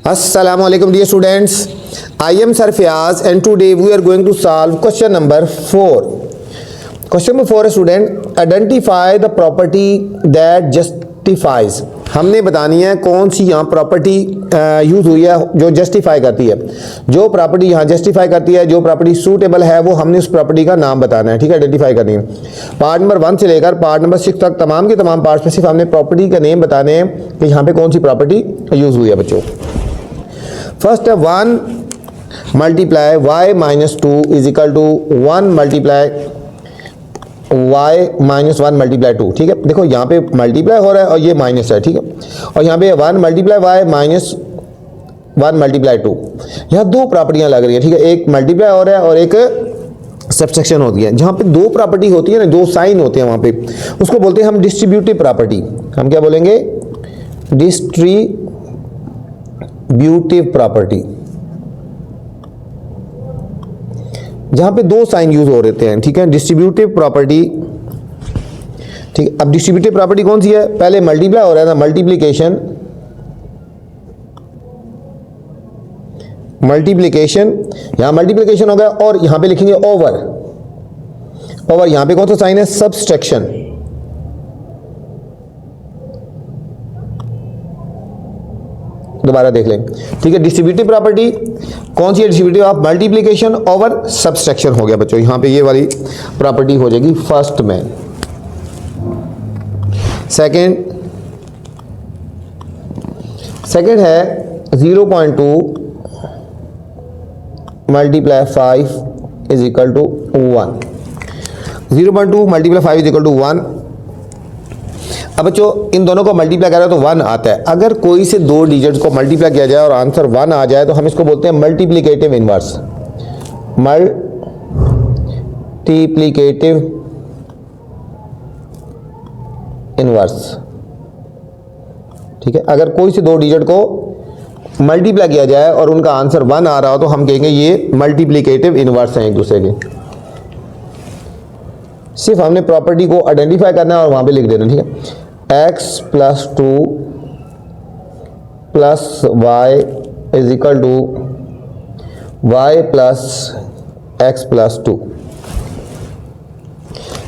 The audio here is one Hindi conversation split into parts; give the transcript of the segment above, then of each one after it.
Assalamu alaikum dear students. I am Sir Fayaz and today we are going to solve question number 4. Question number 4 है student, identify the property that justifies. हमने बतानी है कौन सी यहाँ प्रॉपर्टी यूज़ हुई है जो जस्टिफाई करती है। जो प्रॉपर्टी यहाँ जस्टिफाई करती है, जो प्रॉपर्टी सूटेबल है, वो हमने उस प्रॉपर्टी का नाम बताना है। ठीक है, आइडेंटिफाई करनी है। पार्ट नंबर 1 से लेकर पार्ट नंबर 6 तक तमाम के तमाम पार्ट्स में सिर्फ हमने प्रॉपर्टी का नेम बताने हैं कि यहाँ पे कौन सी प्रॉपर्टी यूज़ हुई है बच्चों। फर्स्ट है 1 multiply y minus 2 is equal to 1 multiply y minus 1 multiply 2। ठीक है, देखो यहाँ पे मल्टीप्लाई हो रहा है और ये माइनस है। ठीक है, और यहाँ पे 1 मल्टीप्लाई वाई माइनस 1 मल्टीप्लाई 2, यहाँ दो प्रॉपर्टियाँ लग रही है। ठीक है, एक मल्टीप्लाई हो रहा है और एक सब्सट्रैक्शन होती है। जहाँ पे दो प्रॉपर्टी होती है ना, दो साइन होते हैं वहाँ पे, उसको बोलते हैं हम डिस्ट्रीब्यूटिव प्रॉपर्टी। हम क्या बोलेंगे? डिस्ट्रीब्यूटिव प्रॉपर्टी, जहां पे दो साइन यूज हो रहे हैं। ठीक है, डिस्ट्रीब्यूटिव प्रॉपर्टी। ठीक है, अब डिस्ट्रीब्यूटिव प्रॉपर्टी कौन सी है? पहले मल्टीप्लाई हो रहा है ना, मल्टीप्लिकेशन, यहां मल्टीप्लिकेशन हो गया और यहां पे लिखेंगे ओवर। ओवर यहां पे कौन सा साइन है? सब्सट्रैक्शन। दोबारा देख लें। ठीक है, डिस्ट्रीब्यूटिव प्रॉपर्टी कौन सी है? Distributive of multiplication over subtraction हो गया बच्चों। यहां पे ये वाली प्रॉपर्टी हो जाएगी फर्स्ट में। सेकंड है 0.2 multiply 5 is equal to 1। 0.2 multiply 5 is equal to 1। अब बच्चों इन दोनों को मल्टीप्लाई करें तो 1 आता है। अगर कोई से दो डिजिट्स को मल्टीप्लाई किया जाए और आंसर 1 आ जाए तो हम इसको बोलते हैं मल्टीप्लिकेटिव इनवर्स। Multiplicative inverse. ठीक है, अगर कोई से दो डिजिट को मल्टीप्लाई किया जाए और उनका आंसर 1 आ रहा हो तो हम कहेंगे ये मल्टीप्लिकेटिव इनवर्स हैं एक दूसरे के। सिर्फ हमने प्रॉपर्टी को आइडेंटिफाई करना है और वहां पे लिख देना। ठीक है, x plus 2 plus y is equal to y plus x plus 2।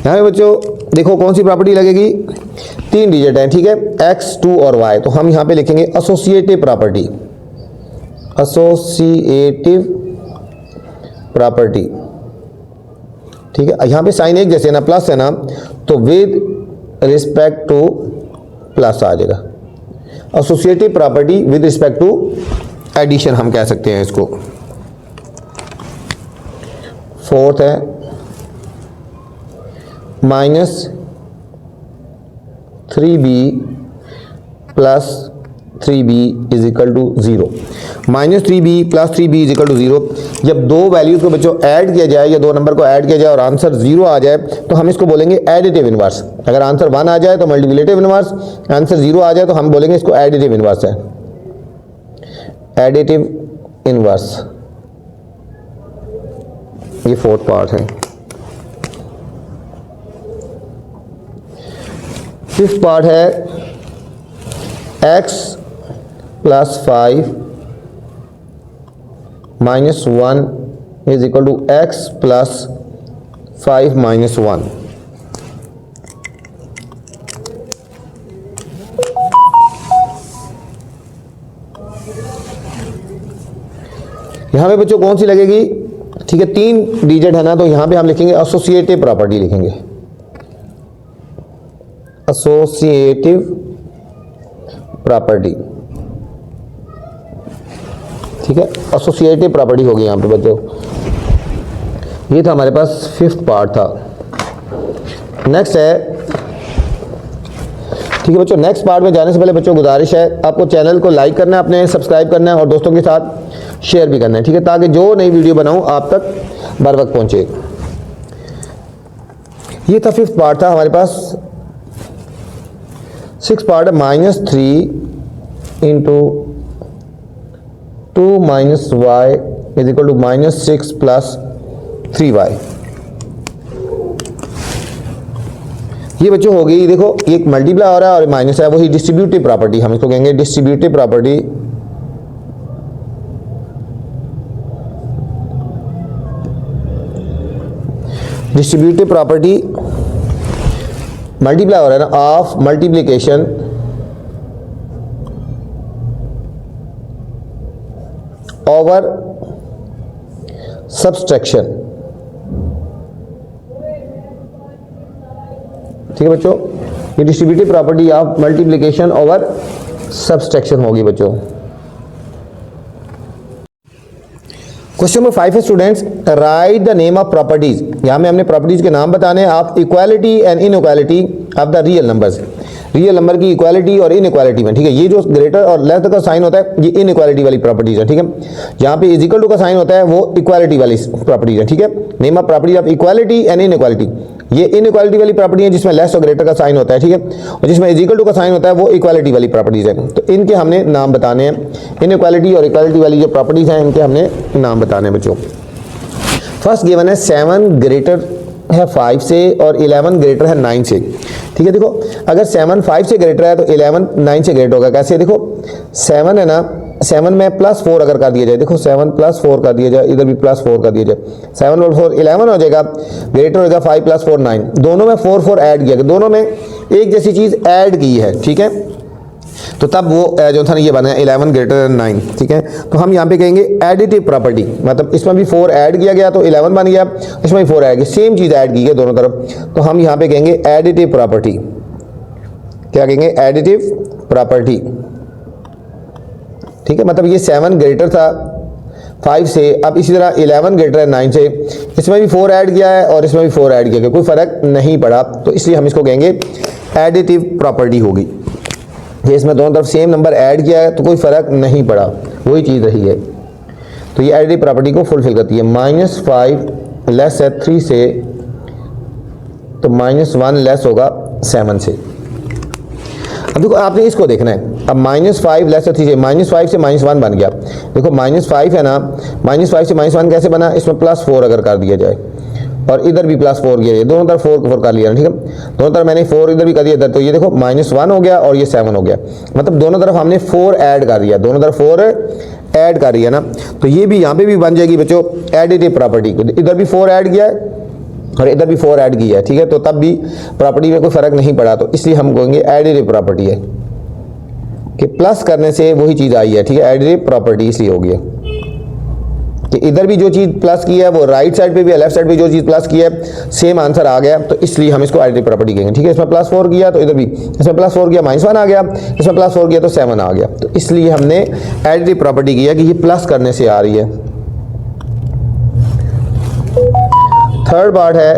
यहाँ पे बच्चों देखो कौन सी प्रॉपर्टी लगेगी? 3 डिजिट है। ठीक है, x 2 और y, तो हम यहाँ पे लिखेंगे एसोसिएटिव प्रॉपर्टी। Associative property. ठीक है, यहाँ पे साइन एक जैसे ना, प्लस है ना, तो विद रिस्पेक्ट टू प्लस आ जाएगा। Associative property with respect to addition हम कह सकते हैं इसको। फोर्थ है minus 3b plus 3b is equal to 0। Minus 3b plus 3b is equal to 0। जब दो वैल्यूज को बच्चों ऐड किया जाए या दो नंबर को ऐड किया जाए और आंसर 0 आ जाए तो हम इसको बोलेंगे एडिटिव इनवर्स। अगर आंसर 1 आ जाए तो मल्टीप्लिकेटिव इनवर्स, आंसर 0 आ जाए तो हम बोलेंगे इसको एडिटिव इनवर्स है। एडिटिव इनवर्स, ये फोर्थ पार्ट है। फिफ्थ पार्ट है x plus 5 minus 1 is equal to x plus 5 minus 1। यहां पे बच्चों कौन सी लगेगी? ठीक है, 3 डिजिट है ना, तो यहां पे हम लिखेंगे एसोसिएटिव प्रॉपर्टी लिखेंगे। Associative property. ठीक है, एसोसिएटिव प्रॉपर्टी होगी यहां पे बच्चों। ये था हमारे पास फिफ्थ पार्ट था। नेक्स्ट है, ठीक है बच्चों, नेक्स्ट पार्ट में जाने से पहले बच्चों गुजारिश है आपको चैनल को लाइक करना है, अपने सब्सक्राइब करना है और दोस्तों के साथ शेयर भी करना है। ठीक है, ताकि जो नई वीडियो बनाऊं आप तक बर वक्त पहुंचे। ये था फिफ्थ पार्ट था हमारे पास। सिक्स पार्ट है minus 3 into 2 minus y is equal to minus 6 plus 3y। ये बच्चों हो गई, देखो ये एक मल्टीप्लाई हो रहा है और माइनस है, वही डिस्ट्रीब्यूटिव प्रॉपर्टी हम इसको कहेंगे। Distributive property distributive property multiply हो रहा है ना ऑफ मल्टीप्लीकेशन ओवर सब्सट्रैक्शन। ठीक है बच्चों, ये distributive property of multiplication over subtraction होगी बच्चों। क्वेश्चन नंबर 5 है students, right the name of properties. यहां में हमने प्रॉपर्टीज के नाम बताने हैं of equality and inequality of the real numbers. Real number की इक्वालिटी और इनइक्वालिटी में, ठीक है, ये जो ग्रेटर और लेस का साइन होता है ये इनइक्वालिटी वाली प्रॉपर्टीज है। ठीक है, यहाँ पे इज इक्वल टू का साइन होता है वो इक्वालिटी वाली प्रॉपर्टीज है। ठीक है, name of property of equality and inequality, ये इनइक्वालिटी वाली प्रॉपर्टी है जिसमें लेस और ग्रेटर का साइन होता है। ठीक है, और जिसमें इज इक्वल टू का साइन होता है वो इक्वालिटी वाली प्रॉपर्टीज है। तो इनके हमने नाम बताने हैं, इनइक्वालिटी और इक्वालिटी वाली जो प्रॉपर्टीज हैं इनके हमने नाम बताने हैं बच्चों। फर्स्ट गिवन है 7 ग्रेटर है 5 से और 11 ग्रेटर है 9 से। ठीक है, देखो अगर 7 5 से ग्रेटर है तो 11 9 से ग्रेटर होगा। कैसे, देखो 7 है ना, 7 में +4 अगर कर दिया जाए, देखो 7 +4 कर दिया जाए, इधर भी +4 कर दिया जाए, 7 और 4 11 हो जाएगा, ग्रेटर होगा 5 + 4 9। दोनों में 4 4 ऐड किया, दोनों में एक जैसी चीज़ ऐड की है। ठीक है, तो तब वो जो था ना ये बना 11 ग्रेटर देन 9। ठीक है, तो हम यहाँ पे कहेंगे एडिटिव प्रॉपर्टी, मतलब इसमें भी 4 ऐड किया गया तो 11 बन गया, इसमें भी 4 ऐड किया, सेम चीज़ ऐड की है दोनों तरफ, तो हम यहाँ पे कहेंगे एडिटिव प्रॉपर्टी। क्या कहेंगे, एडिटिव प्रॉपर्टी। ठीक है, मतलब ये 7 ग्रेटर था 5 से, अब इसी तरह 11 ग्रेटर है 9 से, इसमें भी 4 ऐड किया है और इसमें भी 4 ऐड किया गया, कोई फ़र्क नहीं पड़ा, तो इसलिए हम इसको कहेंगे एडिटिव प्रॉपर्टी होगी। ये इसमें दोनों तरफ सेम नंबर ऐड किया है तो कोई फ़र्क नहीं पड़ा, वही चीज़ रही है, तो ये एडिटिव प्रॉपर्टी को फुलफिल करती है। -5 लेस है 3 से, तो -1 लेस होगा 7 से। अब देखो आपने इसको देखना है, अब -5 लेस है 3 से, -5 से -1 बन गया। देखो -5 है ना, -5 से -1 कैसे बना, इसमें +4 अगर कर दिया जाए और इधर भी +4 किया जाए, दोनों तरफ 4 कर लिया। ठीक है, दोनों तरफ मैंने 4 इधर भी कर दिया इधर, तो ये देखो -1 हो गया और ये 7 हो गया, मतलब दोनों तरफ हमने 4 ऐड कर दिया, दोनों तरफ 4 ऐड कर दिया ना, तो ये भी यहाँ पे भी बन जाएगी बच्चों एडिटिव प्रॉपर्टी। इधर भी 4 ऐड किया है और इधर भी 4 ऐड किया है। ठीक है, तो तब भी प्रॉपर्टी में कोई फ़र्क नहीं पड़ा, तो इसलिए हम कहेंगे एडिटिव प्रॉपर्टी है कि प्लस करने से वही चीज़ आई है। ठीक है, एडिटिव प्रॉपर्टी इसलिए हो गया कि इधर भी जो चीज़ प्लस की है वो राइट साइड पे भी, लेफ्ट साइड पे जो चीज़ प्लस की है सेम आंसर आ गया, तो इसलिए हम इसको एडिटिव प्रॉपर्टी कहेंगे। ठीक है, इसमें +4 किया तो इधर भी, इसमें +4 किया -1 आ गया, इसमें +4 किया तो 7 आ गया, तो इसलिए हमने एडिटिव प्रॉपर्टी किया कि ये प्लस करने से आ रही है। थर्ड पार्ट है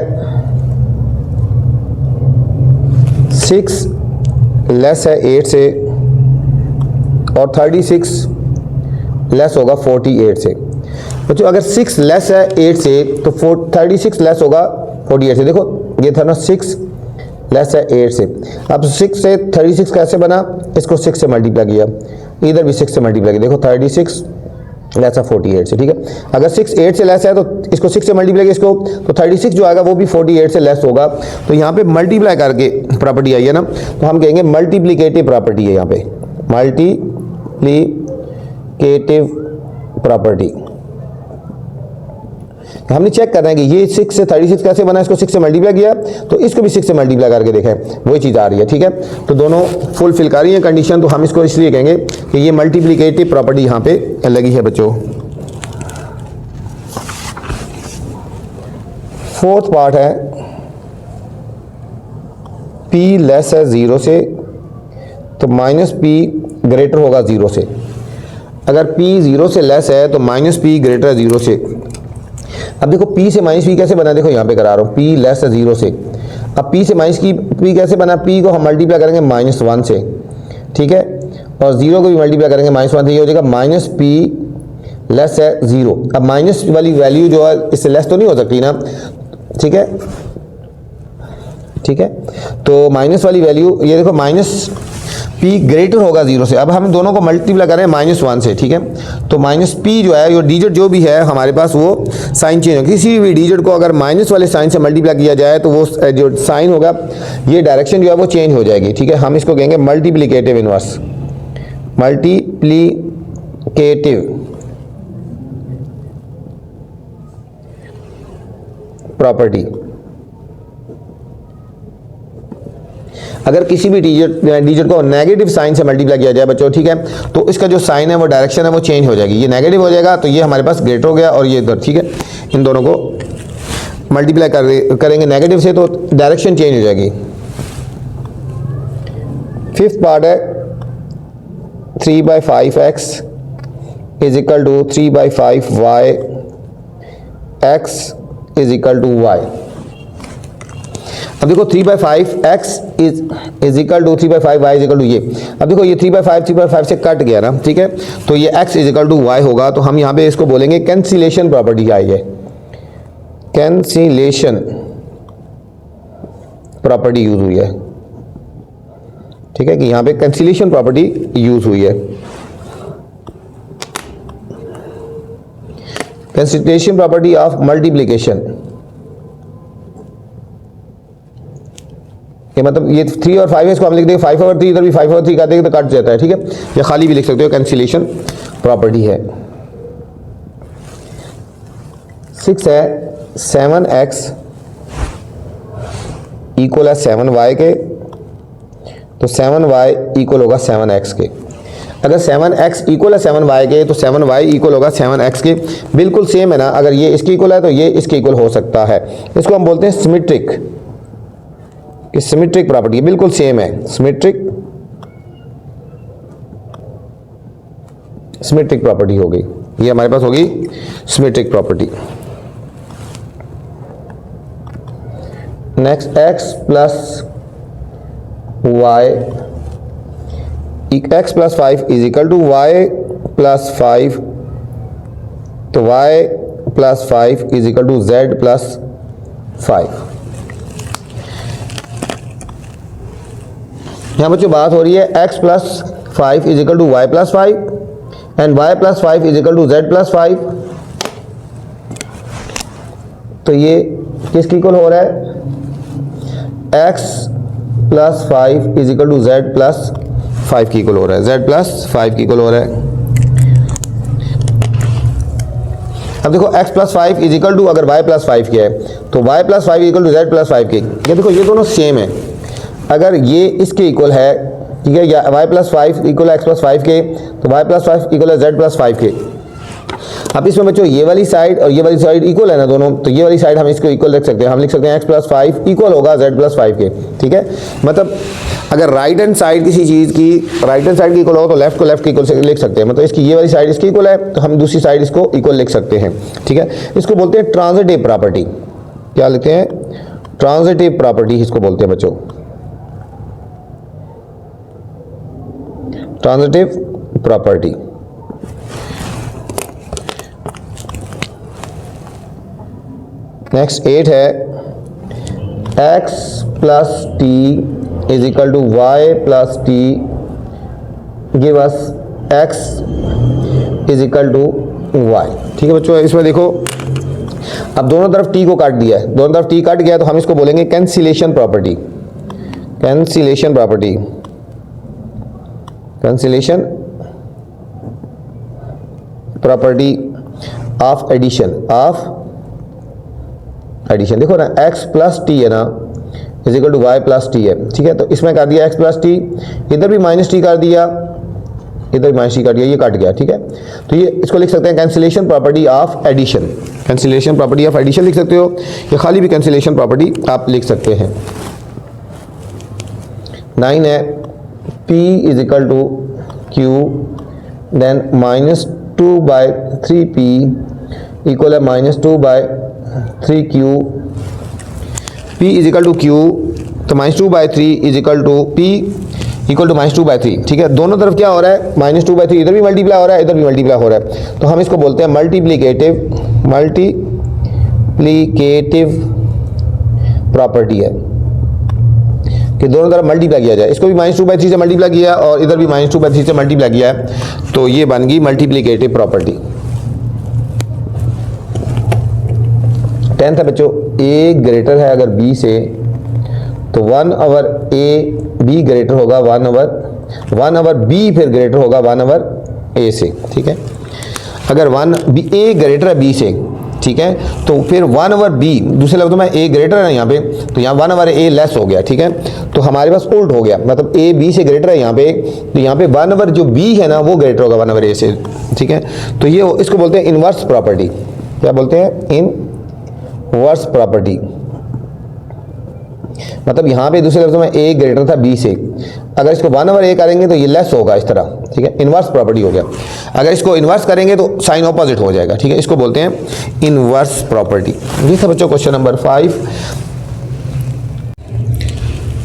6 लेस है 8 से और 36 लेस होगा 48 से। बच्चों अगर 6 लेस है 8 से तो 36 लेस होगा 48 से। देखो ये था ना 6 लेस है 8 से, अब 6 से 36 कैसे बना, इसको 6 से मल्टीप्लाई किया, इधर भी 6 से मल्टीप्लाई किया, देखो 36 लेस है 48 से। ठीक है, अगर 6 8 से लेस है तो इसको 6 से मल्टीप्लाई किया इसको, तो 36 जो आएगा वो भी 48 से लेस होगा, तो यहाँ पे मल्टीप्लाई करके प्रॉपर्टी आई है ना, तो हम कहेंगे मल्टीप्लिकेटिव प्रॉपर्टी है, यहाँ पे मल्टीप्लिकेटिव प्रॉपर्टी। हमने चेक करना है कि ये 6 से 36 कैसे बना, इसको 6 से मल्टीप्लाई किया तो इसको भी 6 से मल्टीप्लाई करके देखा है, वही चीज़ आ रही है। ठीक है, तो दोनों फुलफिल कर रही है कंडीशन, तो हम इसको इसलिए कहेंगे कि ये मल्टीप्लिकेटिव प्रॉपर्टी यहाँ पे लगी है बच्चों। फोर्थ पार्ट है P लेस है 0 से तो -P ग्रेटर होगा 0 से। अगर P 0 से लेस है तो -P ग्रेटर है 0 से। अब देखो P से -P कैसे बना, देखो यहाँ पे करा रहा हूँ, P लेस है 0 से। अब P से -P कैसे बना, P को हम मल्टीप्लाई करेंगे -1 से। ठीक है, और 0 को भी मल्टीप्लाई करेंगे -1 से, ये हो जाएगा -P लेस है 0। अब माइनस वाली वैल्यू जो है इससे लेस तो नहीं हो सकती ना। ठीक है, ठीक है, तो माइनस वाली वैल्यू ये देखो -P ग्रेटर होगा 0 से। अब हम दोनों को मल्टीप्लाई करें -1 से। ठीक है, तो -P जो है, ये डिजिट जो भी है हमारे पास वो साइन चेंज होगा, किसी भी डिजिट को अगर माइनस वाले साइन से मल्टीप्लाई किया जाए तो वो जो साइन होगा ये डायरेक्शन जो है वो चेंज हो जाएगी। ठीक है, हम इसको कहेंगे मल्टीप्लिकेटिव इनवर्स, मल्टीप्लिकेटिव प्रॉपर्टी। अगर किसी भी डिजिट को नेगेटिव साइन से मल्टीप्लाई किया जाए बच्चों, ठीक है, तो इसका जो साइन है वो डायरेक्शन है वो चेंज हो जाएगी, ये नेगेटिव हो जाएगा तो ये हमारे पास ग्रेटर हो गया और ये इधर, ठीक है। इन दोनों को मल्टीप्लाई करेंगे नेगेटिव से तो डायरेक्शन चेंज हो जाएगी। फिफ्थ पार्ट है 3/5x is equal to 3/5y x is equal to y। अब देखो 3/5x is equal to 3/5y is equal to ये। अब देखो ये 3/5 से कट गया ना, ठीक है, तो ये x is equal to y होगा। तो हम यहाँ पे इसको बोलेंगे कैंसिलेशन प्रॉपर्टी आई है, कैंसिलेशन प्रॉपर्टी यूज हुई है, ठीक है, कि यहाँ पे कैंसिलेशन प्रॉपर्टी यूज हुई है। कैंसिलेशन प्रॉपर्टी ऑफ मल्टीप्लिकेशन, ये मतलब ये 3 और 5 है, इसको हम लिख देंगे 5/3, इधर भी 5/3 कर देंगे तो कट जाता है, ठीक है, या खाली भी लिख सकते हो, कैंसिलेशन प्रॉपर्टी है। 6 है 7x इक्वल है 7y के, तो 7y इक्वल होगा 7x के। अगर 7x इक्वल है 7y के तो 7y इक्वल होगा 7x के, बिल्कुल सेम है ना। अगर ये इसके इक्वल है तो ये इसके इक्वल हो सकता है। इसको हम बोलते हैं सिमेट्रिक, कि सिमेट्रिक प्रॉपर्टी बिल्कुल सेम है, सिमेट्रिक प्रॉपर्टी हो गई, ये हमारे पास होगी symmetric property. Next x plus y, x plus 5 is equal to y plus 5, तो y plus 5 is equal to z plus 5। यहाँ बच्चों बात हो रही है x plus 5 is equal to y plus 5 and y plus 5 is equal to z plus 5। तो ये किसकी इक्वल हो रहा है? x plus 5 is equal to z plus 5 की इक्वल हो रहा है, z प्लस 5 की इक्वल हो रहा है। अब देखो x plus 5 is equal to अगर y प्लस 5 के है तो y plus 5 equal to z plus 5 के। ये देखो ये दोनों सेम है, अगर ये इसके इक्वल है, ठीक है, या y प्लस 5 इक्वल है x प्लस 5 के, तो y प्लस 5 इक्वल है z प्लस 5 के। अब इसमें बच्चों ये वाली साइड और ये वाली साइड इक्वल है ना दोनों, तो ये वाली साइड हम इसको इक्वल रख सकते हैं, हम लिख सकते हैं x प्लस 5 इक्वल होगा z प्लस 5 के, ठीक है। मतलब अगर राइट हैंड साइड किसी चीज़ की राइट हैंड साइड की इक्वल हो तो लेफ्ट को लेफ्ट की इक्वल से लिख सकते हैं, मतलब इसकी ये वाली साइड इसकी इक्वल है तो हम दूसरी साइड इसको इक्वल लिख सकते हैं, ठीक है। इसको बोलते हैं ट्रांजिटिव प्रॉपर्टी। क्या लिखते हैं? ट्रांजिटिव प्रॉपर्टी इसको बोलते हैं बच्चों, ट्रांजिटिव प्रॉपर्टी। नेक्स्ट 8 है x plus t is equal to y plus t give us x is equal to y, ठीक है बच्चों। इसमें देखो अब दोनों तरफ t को काट दिया है, दोनों तरफ t काट गया तो हम इसको बोलेंगे cancellation property, cancellation property, cancellation property of addition, of addition. देखो ना x प्लस टी है ना is equal to y plus t है, ठीक है, तो इसमें कर दिया x प्लस टी, इधर भी माइनस टी कर दिया, इधर भी माइनस टी कर दिया, ये कट गया, ठीक है। तो ये इसको लिख सकते हैं cancellation property of addition, cancellation property of addition लिख सकते हो, या खाली भी कैंसिलेशन प्रॉपर्टी आप लिख सकते हैं। 9 है p is equal to q then -2/3p equal है -2/3q, p is equal to q, तो -2/3 is equal to p equal to -2/3, ठीक है। दोनों तरफ क्या हो रहा है? -2/3, इधर भी मल्टीप्लाई हो रहा है, इधर भी मल्टीप्लाई हो रहा है, तो हम इसको बोलते हैं मल्टीप्लिकेटिव, मल्टीप्लिकेटिव प्रॉपर्टी है कि दोनों तरफ मल्टीप्लाई किया जाए। इसको भी -2/3 से मल्टीप्लाई किया और इधर भी -2/3 से मल्टीप्लाई किया है, तो ये बन गई मल्टीप्लिकेटिव प्रॉपर्टी। 10th है बच्चों a ग्रेटर है अगर b से, तो 1/a b ग्रेटर होगा 1/b फिर ग्रेटर होगा 1/a से, ठीक है। अगर a ग्रेटर है b से, ठीक है, तो फिर 1/b, दूसरे लफ्ज़ों में a ग्रेटर है यहाँ पे, तो यहाँ 1/a लेस हो गया, ठीक है। तो हमारे पास उल्ट हो गया, मतलब ए बी से ग्रेटर है यहाँ पे, तो यहाँ पे 1/, जो बी है ना वो ग्रेटर होगा 1/a से, ठीक है। तो ये इसको बोलते हैं इनवर्स प्रॉपर्टी। क्या बोलते हैं? Inverse property. मतलब यहाँ पे दूसरे लफ्ज़ों में ए ग्रेटर था बी से, अगर इसको 1/a करेंगे तो ये लेस होगा इस तरह, ठीक है। इनवर्स प्रॉपर्टी हो गया। अगर इसको इनवर्स करेंगे तो साइन ऑपोजिट हो जाएगा, ठीक है। इसको बोलते हैं इनवर्स प्रॉपर्टी। ये था बच्चों question number 5।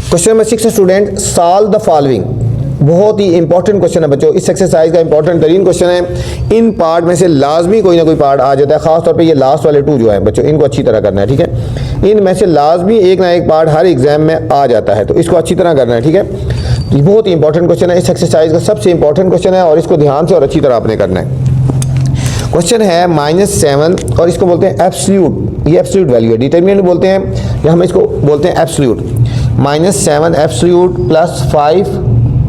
Question number 6 student, solve the following. बहुत ही इंपॉर्टेंट क्वेश्चन है बच्चों, इस एक्सरसाइज का इंपॉर्टेंट तरीन क्वेश्चन है। इन पार्ट में से लाजमी कोई ना कोई पार्ट आ जाता है, खासतौर पे ये लास्ट वाले 2 जो है बच्चों, इनको अच्छी तरह करना है, ठीक है। इनमें से लाजमी एक ना एक पार्ट हर एग्जाम में आ जाता है, तो इसको अच्छी तरह करना है, ठीक है। ये बहुत ही इंपॉर्टेंट क्वेश्चन है, इस एक्सरसाइज का सबसे इंपॉर्टेंट क्वेश्चन है, और इसको ध्यान से और अच्छी तरह आपने करना है। क्वेश्चन है -7 और इसको बोलते हैं एब्सोल्यूट, ये एब्सोल्यूट वैल्यू है, डिटरमिनेंट बोलते हैं, या हम इसको बोलते हैं एब्सोल्यूट। -7 एब्सोल्यूट प्लस 5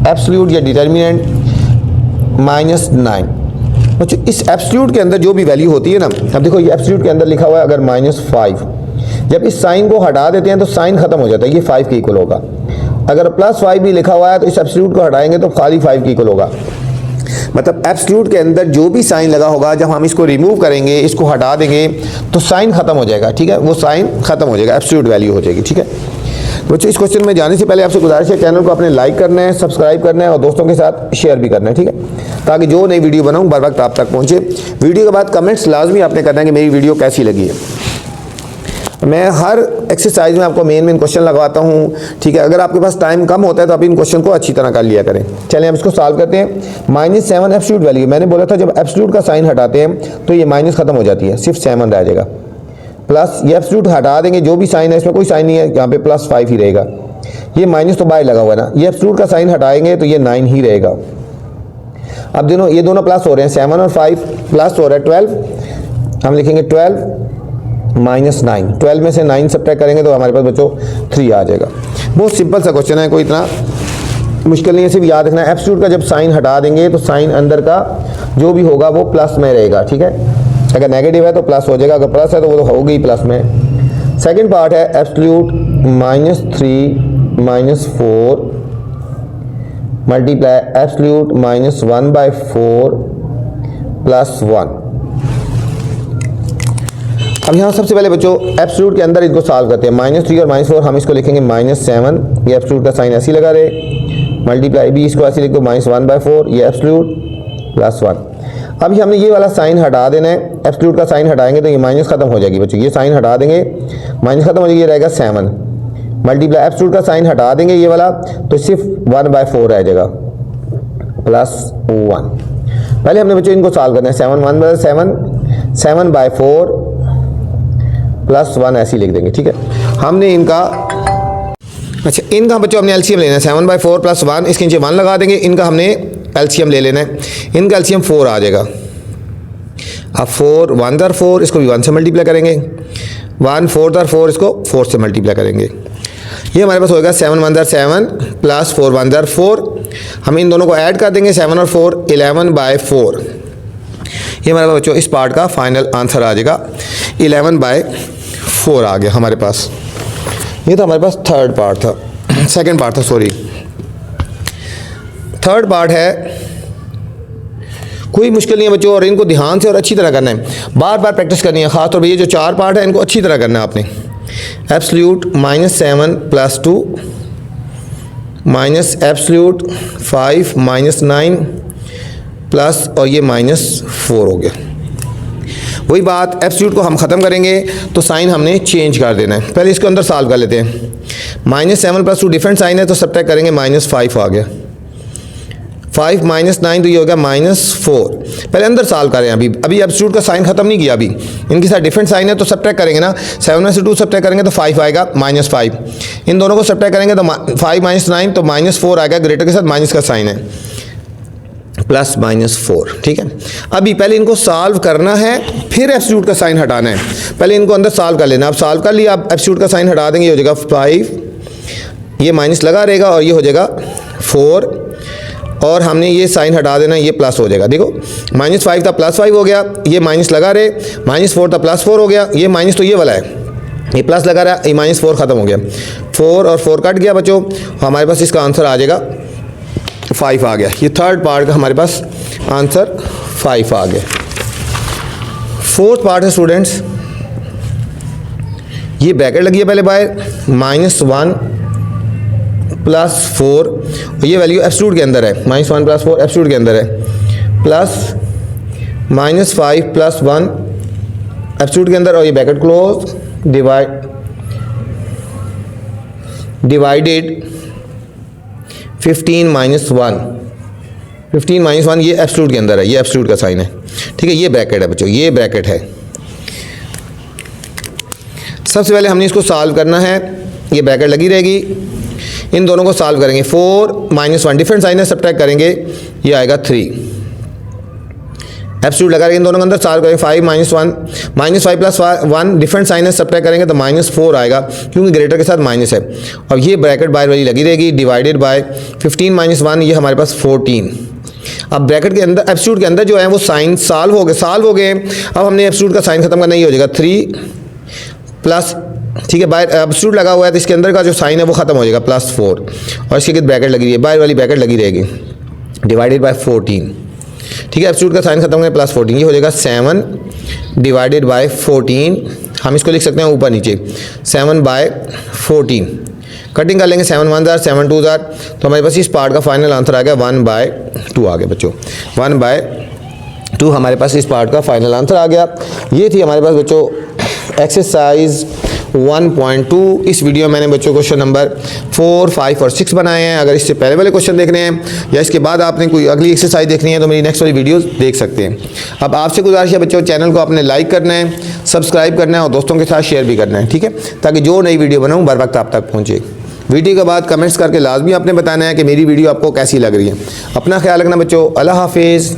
एब्सोल्यूट या डिटरमिनेंट -9। बच्चों इस एब्सोल्यूट के अंदर जो भी वैल्यू होती है ना, अब देखो ये एब्सोल्यूट के अंदर लिखा हुआ है अगर -5, जब इस साइन को हटा देते हैं तो साइन खत्म हो जाता है, ये 5 के इक्वल होगा। अगर +5 भी लिखा हुआ है तो इस एब्सोल्यूट को हटाएंगे तो खाली 5 के इक्वल होगा। मतलब एब्सोल्यूट के अंदर जो भी साइन लगा होगा, जब हम इसको रिमूव करेंगे, इसको हटा देंगे तो साइन खत्म हो जाएगा, ठीक है। वो साइन खत्म हो जाएगा, एब्सोल्यूट वैल्यू हो जाएगी, ठीक है। बच्चों इस क्वेश्चन में जाने से पहले आपसे गुजारिश है, चैनल को अपने लाइक करना है, सब्सक्राइब करना है और दोस्तों के साथ शेयर भी करना है, ठीक है, ताकि जो नई वीडियो बनाऊँ बर वक्त आप तक पहुँचे। वीडियो के बाद कमेंट्स लाजमी आपने करना है कि मेरी वीडियो कैसी लगी है। मैं हर एक्सरसाइज में आपको मेन क्वेश्चन लगवाता हूँ, ठीक है। अगर आपके पास टाइम कम होता है तो आप इन क्वेश्चन को अच्छी तरह कर लिया करें। चलिए हम इसको सॉल्व करते हैं। -7 एब्सोल्यूट वैल्यू, मैंने बोला था जब एब्सोल्यूट का साइन हटाते हैं तो ये माइनस खत्म हो जाती है, सिर्फ 7 रह जाएगा। प्लस ये एब्सोल्यूट हटा देंगे, जो भी साइन है इसमें कोई साइन नहीं है, यहाँ पे +5 ही रहेगा। ये माइनस तो बाहर लगा हुआ है ना, ये एब्सोल्यूट का साइन हटाएंगे तो ये 9 ही रहेगा। अब ये दोनों प्लस हो रहे हैं, 7 और 5 प्लस हो रहा है 12। हम लिखेंगे 12 -9, 12 में से 9 सब्ट्रैक्ट करेंगे तो हमारे पास बच्चों 3 आ जाएगा। बहुत सिंपल सा क्वेश्चन है, कोई इतना मुश्किल नहीं है, सिर्फ याद रखना है एब्सोल्यूट का जब साइन हटा देंगे तो साइन अंदर का जो भी होगा वो प्लस में रहेगा, ठीक है। अगर नेगेटिव है तो प्लस हो जाएगा, अगर प्लस है तो वो तो होगी ही प्लस में। सेकंड पार्ट है एब्सोल्यूट -3 -4 मल्टीप्लाई एब्सोल्यूट -1/4 +1। अब यहाँ सबसे पहले बच्चों एब्सोल्यूट के अंदर इनको सॉल्व करते हैं। -3 और -4 हम इसको लिखेंगे -7, ये एब्सोल्यूट का साइन ऐसी लगा रहे, मल्टीप्लाई भी इसको ऐसे लिख दो -1/4, ये एब्सोल्यूट +1। अभी हमने ये वाला साइन हटा देना है, एब्सोल्यूट का साइन हटाएंगे तो ये माइनस खत्म हो जाएगी बच्चों, ये साइन हटा देंगे माइनस खत्म हो जाएगी, ये रहेगा 7 मल्टीप्लाई एब्सोल्यूट का साइन हटा देंगे ये वाला तो सिर्फ 1/4 रह जाएगा +1। पहले हमने बच्चों इनको सॉल्व करना है, 7/7 7/4 +1 ऐसे ही लिख देंगे, ठीक है। हमने इनका बच्चों हमने एलसीएम लेना है, 7/4 +1, इसके नीचे 1 लगा देंगे। इनका हमने एलसीएम ले लेना है, इनका एलसीएम 4 आ जाएगा। अब 4 1 * 4, इसको भी 1 से मल्टीप्लाई करेंगे, 1 4 * 4, इसको 4 से मल्टीप्लाई करेंगे। ये हमारे पास होगा 7 1 * 7 + 4 1 * 4। हम इन दोनों को ऐड कर देंगे, 7 और 4 11/4। ये हमारे पास बच्चों इस पार्ट का फाइनल आंसर आ जाएगा, 11/4 आ गया हमारे पास। ये तो हमारे पास थर्ड पार्ट था, सेकंड पार्ट था, सॉरी। थर्ड पार्ट है, कोई मुश्किल नहीं है बच्चों, और इनको ध्यान से और अच्छी तरह करना है, बार बार प्रैक्टिस करनी है। खासतौर पर ये जो 4 पार्ट है इनको अच्छी तरह करना है आपने। एब्सोल्यूट -7 + 2 माइनस एब्सोल्यूट 5 -9 प्लस और ये -4 हो गया। वही बात, एब्सोल्यूट को हम ख़त्म करेंगे तो साइन हमने चेंज कर देना है। पहले इसको अंदर सॉल्व कर लेते हैं। -7 + 2 डिफरेंट साइन है तो सब्ट्रैक्ट करेंगे, -5 आ गया। 5 -9 तो ये हो गया -4। पहले अंदर सॉल्व करें, अभी एब्सोल्यूट का साइन खत्म नहीं किया, अभी इनके साथ डिफरेंट साइन है तो सब्ट्रैक्ट करेंगे ना। 7 में से 2 सब्ट्रैक्ट करेंगे तो 5 आएगा, -5। इन दोनों को सब्ट्रैक्ट करेंगे तो 5 -9 तो -4 आएगा, ग्रेटर के साथ माइनस का साइन है, प्लस -4। ठीक है, अभी पहले इनको सॉल्व करना है, फिर एब्सोल्यूट का साइन हटाना है। पहले इनको अंदर सॉल्व कर लेना। अब सॉल्व कर लिया, अब एब्सोल्यूट का साइन हटा देंगे, ये हो जाएगा 5, ये माइनस लगा रहेगा और ये हो जाएगा 4, और हमने ये साइन हटा देना, ये प्लस हो जाएगा। देखो -5 था +5 हो गया, ये माइनस लगा रहे, -4 था +4 हो गया, ये माइनस तो ये वाला है, ये प्लस लगा रहा है, ये -4 ख़त्म हो गया, 4 और 4 कट गया बच्चों, हमारे पास इसका आंसर आ जाएगा 5 आ गया। ये थर्ड पार्ट का हमारे पास आंसर 5 आ गया। फोर्थ पार्ट है स्टूडेंट्स, ये ब्रैकेट लगी है पहले बाय -1 + 4, और ये वैल्यू एब्सोल्यूट के अंदर है, -1 + 4 एब्सोल्यूट के अंदर है, प्लस -5 + 1 एब्सोल्यूट के अंदर, और ये ब्रैकेट क्लोज, डिवाइडेड 15 - 1, 15 - 1 ये एब्सोल्यूट के अंदर है, ये एब्सोल्यूट का साइन है, ठीक है। ये ब्रैकेट है बच्चों, ये ब्रैकेट है। सबसे पहले हमने इसको सॉल्व करना है, ये ब्रैकेट लगी रहेगी, इन दोनों को सॉल्व करेंगे, 4 - 1 डिफरेंट साइन है, सब्ट्रैक्ट करेंगे, ये आएगा 3, एब्सोल्यूट लगा रहेगा इन दोनों के अंदर, सॉल्व करेंगे 5 - 1 -5 + 1 डिफरेंट साइन है, सब्ट्रैक्ट करेंगे तो -4 आएगा, क्योंकि ग्रेटर के साथ माइनस है, और ये ब्रैकेट बाहर वाली लगी रहेगी, डिवाइडेड बाय 15 - 1 ये हमारे पास 14। अब ब्रैकेट के अंदर एब्सोल्यूट के अंदर जो है वो साइन सॉल्व हो गए, अब हमने एब्सोल्यूट का साइन खत्म करना, ही हो जाएगा 3 प्लस, ठीक है, बाहर एब्सोल्यूट लगा हुआ है तो इसके अंदर का जो साइन है वो खत्म हो जाएगा, +4, और इसके बाद ब्रैकेट लगी रही है, बाहर वाली ब्रैकेट लगी रहेगी, डिवाइडेड बाय 14, ठीक है, एब्सोल्यूट का साइन खत्म हो गया, +14, ये हो जाएगा 7 डिवाइडेड बाय 14, हम इसको लिख सकते हैं ऊपर नीचे 7/14, कटिंग कर लेंगे, 7 1 जार 7 2 जार, तो हमारे पास इस पार्ट का फाइनल आंसर आ गया 1/2 आ गया बच्चों, 1/2 हमारे पास इस पार्ट का फाइनल आंसर आ गया। ये थी हमारे पास बच्चों एक्सरसाइज 1.2। इस वीडियो में मैंने बच्चों क्वेश्चन नंबर 4, 5 और 6 बनाए हैं। अगर इससे पहले वाले क्वेश्चन देखने हैं या इसके बाद आपने कोई अगली एक्सरसाइज देखनी है तो मेरी नेक्स्ट वाली वीडियोस देख सकते हैं। अब आपसे गुजारिश है बच्चों, चैनल को आपने लाइक करना है, सब्सक्राइब करना है और दोस्तों के साथ शेयर भी करना है, ठीक है, ताकि जो नई वीडियो बनाऊँ बर वक्त आप तक पहुँचे। वीडियो के बाद कमेंट्स करके लाजमी आपने बताना है कि मेरी वीडियो आपको कैसी लग रही है। अपना ख्याल रखना बच्चों, अल्लाह हाफिज़।